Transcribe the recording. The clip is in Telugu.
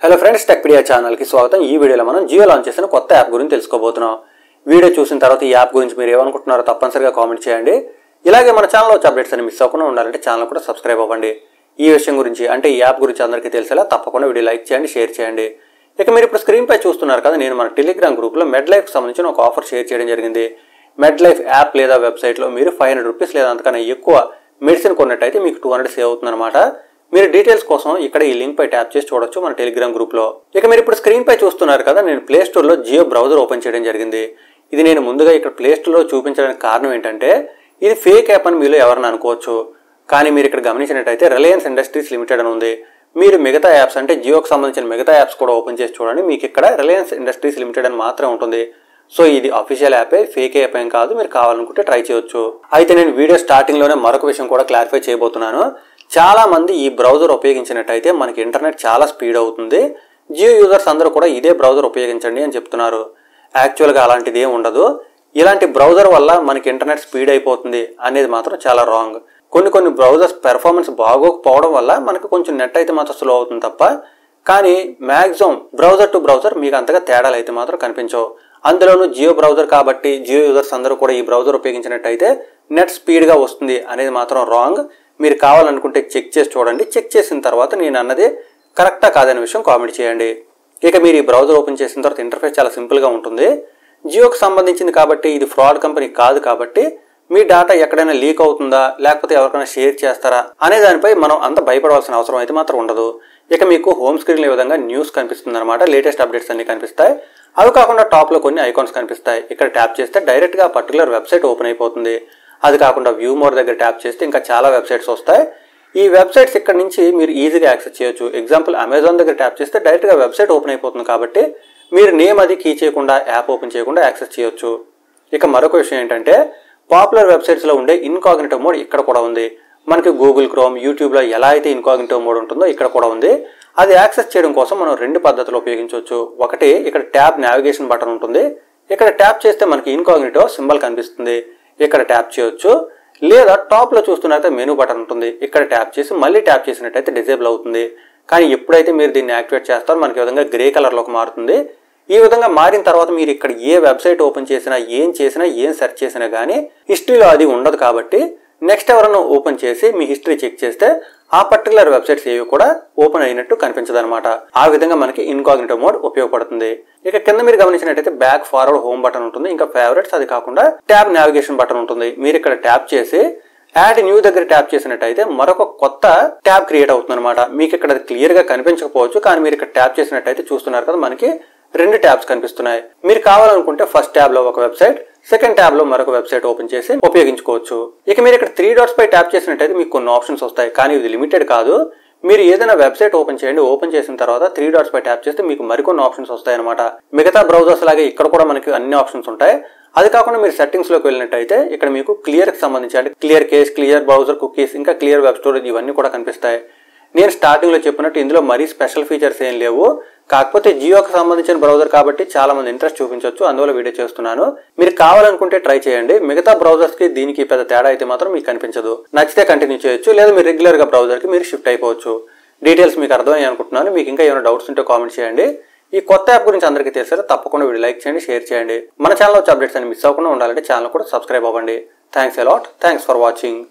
హలో ఫ్రెండ్స్, టెక్పీడియా ఛానల్కి స్వాగతం. ఈ వీడియోలో మనం జియో లాంచ్ చేసిన కొత్త యాప్ గురించి తెలుసుకోబోతున్నాం. వీడియో చూసిన తర్వాత ఈ యాప్ గురించి మీరు ఏమనుకుంటున్నారో తప్పనిసరిగా కామెంట్ చేయండి. ఇలాగే మన ఛానల్లో వచ్చే అప్డేట్స్ అని మిస్ అవ్వకుండా ఉండాలంటే ఛానల్ కూడా సబ్స్క్రైబ్ అవ్వండి. ఈ విషయం గురించి అంటే ఈ యాప్ గురించి అందరికీ తెలిసేలా తప్పకుండా వీడియో లైక్ చేయండి, షేర్ చేయండి. ఇక మీరు ఇప్పుడు స్క్రీన్ పై చూస్తున్నారు కదా, నేను మన టెలిగ్రామ్ గ్రూప్లో మెడ్లైఫ్కి సంబంధించిన ఒక ఆఫర్ షేర్ చేయడం జరిగింది. మెడ్లైఫ్ యాప్ లేదా వెబ్సైట్లో మీరు 500 రూపీస్ లేదా అంతకన్నా ఎక్కువ మెడిసిన్ కొన్నట్టయితే మీకు 200 సేవ్ అవుతుందన్నమాట. మీరు డీటెయిల్స్ కోసం ఇక్కడ ఈ లింక్ పై ట్యాప్ చేసి చూడొచ్చు మన టెలిగ్రామ్ గ్రూప్ లో. ఇక మీరు ఇప్పుడు స్క్రీన్ పై చూస్తున్నారు కదా, నేను ప్లే స్టోర్ లో జియో బ్రౌజర్ ఓపెన్ చేయడం జరిగింది. ఇది నేను ముందుగా ఇక్కడ ప్లే స్టోర్ లో చూపించడానికి కారణం ఏంటంటే ఇది ఫేక్ యాప్ అని మీలో ఎవరైనా అనుకోవచ్చు. కానీ మీరు ఇక్కడ గమనించినట్టయితే రిలయన్స్ ఇండస్ట్రీస్ లిమిటెడ్ అని ఉంది. మీరు మిగతా యాప్స్ అంటే జియోకి సంబంధించిన మిగతా యాప్స్ కూడా ఓపెన్ చేసి చూడండి, మీకు ఇక్కడ రిలయన్స్ ఇండస్ట్రీస్ లిమిటెడ్ అని మాత్రమే ఉంటుంది. సో ఇది అఫీషియల్ యాపే, ఫేక్ యాప్ ఏం కాదు. మీరు కావాలనుకుంటే ట్రై చేయొచ్చు. అయితే నేను వీడియో స్టార్టింగ్ లోనే మరొక విషయం కూడా క్లారిఫై చేయబోతున్నాను. చాలా మంది ఈ బ్రౌజర్ ఉపయోగించినట్టయితే మనకి ఇంటర్నెట్ చాలా స్పీడ్ అవుతుంది, జియో యూజర్స్ అందరూ కూడా ఇదే బ్రౌజర్ ఉపయోగించండి అని చెప్తున్నారు. యాక్చువల్గా అలాంటిది ఏం ఉండదు. ఇలాంటి బ్రౌజర్ వల్ల మనకి ఇంటర్నెట్ స్పీడ్ అయిపోతుంది అనేది మాత్రం చాలా రాంగ్. కొన్ని బ్రౌజర్స్ పెర్ఫార్మెన్స్ బాగోకపోవడం వల్ల మనకు కొంచెం నెట్ అయితే మాత్రం స్లో అవుతుంది తప్ప, కానీ మ్యాక్సిమం బ్రౌజర్ టు బ్రౌజర్ మీకు అంతగా తేడాలు అయితే మాత్రం కనిపించవు. అందులోనూ జియో బ్రౌజర్ కాబట్టి జియో యూజర్స్ అందరూ కూడా ఈ బ్రౌజర్ ఉపయోగించినట్టయితే నెట్ స్పీడ్గా వస్తుంది అనేది మాత్రం రాంగ్. మీరు కావాలనుకుంటే చెక్ చేసి చూడండి. చెక్ చేసిన తర్వాత నేను అన్నది కరెక్టా కాదనే విషయం కామెంట్ చేయండి. ఇక మీరు ఈ బ్రౌజర్ ఓపెన్ చేసిన తర్వాత ఇంటర్ఫేస్ చాలా సింపుల్గా ఉంటుంది. జియోకి సంబంధించింది కాబట్టి ఇది ఫ్రాడ్ కంపెనీ కాదు కాబట్టి మీ డేటా ఎక్కడైనా లీక్ అవుతుందా లేకపోతే ఎవరికైనా షేర్ చేస్తారా అనే దానిపై మనం అంత భయపడవలసిన అవసరం అయితే మాత్రం ఉండదు. ఇక మీకు హోమ్ స్క్రీన్లో ఈ విధంగా న్యూస్ కనిపిస్తుంది అనమాట. లేటెస్ట్ అప్డేట్స్ అన్ని కనిపిస్తాయి. అవి కాకుండా టాప్లో కొన్ని ఐకాన్స్ కనిపిస్తాయి. ఇక్కడ ట్యాప్ చేస్తే డైరెక్ట్గా పర్టికులర్ వెబ్సైట్ ఓపెన్ అయిపోతుంది. అది కాకుండా వ్యూ మోర్ దగ్గర ట్యాప్ చేస్తే ఇంకా చాలా వెబ్సైట్స్ వస్తాయి. ఈ వెబ్సైట్స్ ఇక్కడ నుంచి మీరు ఈజీగా యాక్సెస్ చేయొచ్చు. ఎగ్జాంపుల్ అమెజాన్ దగ్గర ట్యాప్ చేస్తే డైరెక్ట్గా వెబ్సైట్ ఓపెన్ అయిపోతుంది కాబట్టి మీరు నేమ్ అది కీ చేయకుండా యాప్ ఓపెన్ చేయకుండా యాక్సెస్ చేయొచ్చు. ఇక మరొక విషయం ఏంటంటే పాపులర్ వెబ్సైట్స్లో ఉండే ఇన్కాగ్నిటో మోడ్ ఇక్కడ కూడా ఉంది. మనకి గూగుల్ క్రోమ్, యూట్యూబ్లో ఎలా అయితే ఇన్కాగ్నిటో మోడ్ ఉంటుందో ఇక్కడ కూడా ఉంది. అది యాక్సెస్ చేయడం కోసం మనం 2 పద్ధతులు ఉపయోగించవచ్చు. ఒకటి, ఇక్కడ ట్యాబ్ నావిగేషన్ బటన్ ఉంటుంది. ఇక్కడ ట్యాప్ చేస్తే మనకి ఇన్కాగ్నిటో సింబల్ కనిపిస్తుంది, ఇక్కడ ట్యాప్ చేయొచ్చు. లేదా టాప్లో చూస్తున్నట్లయితే మెనూ బటన్ ఉంటుంది. ఇక్కడ ట్యాప్ చేసి మళ్ళీ ట్యాప్ చేసినట్టయితే డిజేబుల్ అవుతుంది. కానీ ఎప్పుడైతే మీరు దీన్ని యాక్టివేట్ చేస్తారో మనకి ఈ విధంగా గ్రే కలర్లోకి మారుతుంది. ఈ విధంగా మారిన తర్వాత మీరు ఇక్కడ ఏ వెబ్సైట్ ఓపెన్ చేసినా, ఏం సెర్చ్ చేసినా కానీ హిస్టరీలో అది ఉండదు. కాబట్టి నెక్స్ట్ ఎవరైనా ఓపెన్ చేసి మీ హిస్టరీ చెక్ చేస్తే ఆ పర్టికులర్ వెబ్సైట్స్ ఏవి కూడా ఓపెన్ అయినట్టు కనిపించదన్నమాట. ఆ విధంగా మనకి ఇన్కాగ్నిటో మోడ్ ఉపయోగపడుతుంది. ఇక కింద మీరు గమనించినట్టయితే బ్యాక్, ఫార్వర్డ్, హోమ్ బటన్ ఉంటుంది. ఇంకా ఫేవరెట్స్, అది కాకుండా ట్యాబ్ నావిగేషన్ బటన్ ఉంటుంది. మీరు ఇక్కడ ట్యాప్ చేసి యాడ్ న్యూ దగ్గర ట్యాప్ చేసినట్టయితే మరొక కొత్త ట్యాబ్ క్రియేట్ అవుతుంది అనమాట. మీకు ఇక్కడ క్లియర్ గా కనిపించకపోవచ్చు, కానీ మీరు ఇక్కడ ట్యాప్ చేసినట్టయితే చూస్తున్నారు కదా, మనకి 2 ట్యాబ్స్ కనిపిస్తున్నాయి. మీరు కావాలనుకుంటే ఫస్ట్ ట్యాబ్ లో ఒక వెబ్సైట్, సెకండ్ ట్యాబ్ లో మరొక వెబ్సైట్ ఓపెన్ చేసి ఉపయోగించుకోవచ్చు. ఇక మీరు ఇక్కడ 3 డాట్స్ పై ట్యాప్ చేసినట్టయితే మీకు కొన్ని ఆప్షన్స్ వస్తాయి, కానీ ఇది లిమిటెడ్ కాదు. మీరు ఏదైనా వెబ్సైట్ ఓపెన్ చేయండి, ఓపెన్ చేసిన తర్వాత 3 డాట్స్ పై ట్యాప్ చేస్తే మీకు మరికొన్ని ఆప్షన్స్ వస్తాయి అనమాట. మిగతా బ్రౌజర్స్ లాగే ఇక్కడ కూడా మనకి అన్ని ఆప్షన్స్ ఉంటాయి. అది కాకుండా మీరు సెట్టింగ్స్ లోకి వెళ్ళినట్టయితే ఇక్కడ మీకు క్లియర్ కి సంబంధించి అంటే clear case, clear browser cookies, ఇంకా క్లియర్ వెబ్ స్టోరేజ్ ఇవన్నీ కూడా కనిపిస్తాయి. నేను స్టార్టింగ్ లో చెప్పినట్టు ఇందులో మరీ స్పెషల్ ఫీచర్స్ ఏం లేవు. కాకపోతే జియోకి సంబంధించిన బ్రౌజర్ కాబట్టి చాలా మంది ఇంట్రెస్ట్ చూపించవచ్చు, అందువల్ల వీడియో చేస్తున్నాను. మీరు కావాలనుకుంటే ట్రై చేయండి. మిగతా బ్రౌజర్స్ కి దీనికి పెద్ద తేడా అయితే మాత్రం మీకు కనిపించదు. నచ్చితే కంటిన్యూ చేయొచ్చు, లేదా మీరు రెగ్యులర్ గా బ్రౌజర్ కి మీరు షిఫ్ట్ అయిపోవచ్చు. డీటెయిల్స్ మీకు అర్థమయ్యాయి అనుకుంటున్నాను. మీకు ఇంకా ఏమైనా డౌట్స్ ఉంటే కామెంట్ చేయండి. ఈ కొత్త యాప్ గురించి అందరికీ తెలిసారు, తప్పకుండా వీడియో లైక్ చేయండి, షేర్ చేయండి. మన ఛానల్ వచ్చే అప్డేట్స్ అని మిస్ అవ్వకుండా ఉండాలంటే ఛానల్ కూడా సబ్స్క్రైబ్ అవ్వండి. Thanks a lot. Thanks for watching.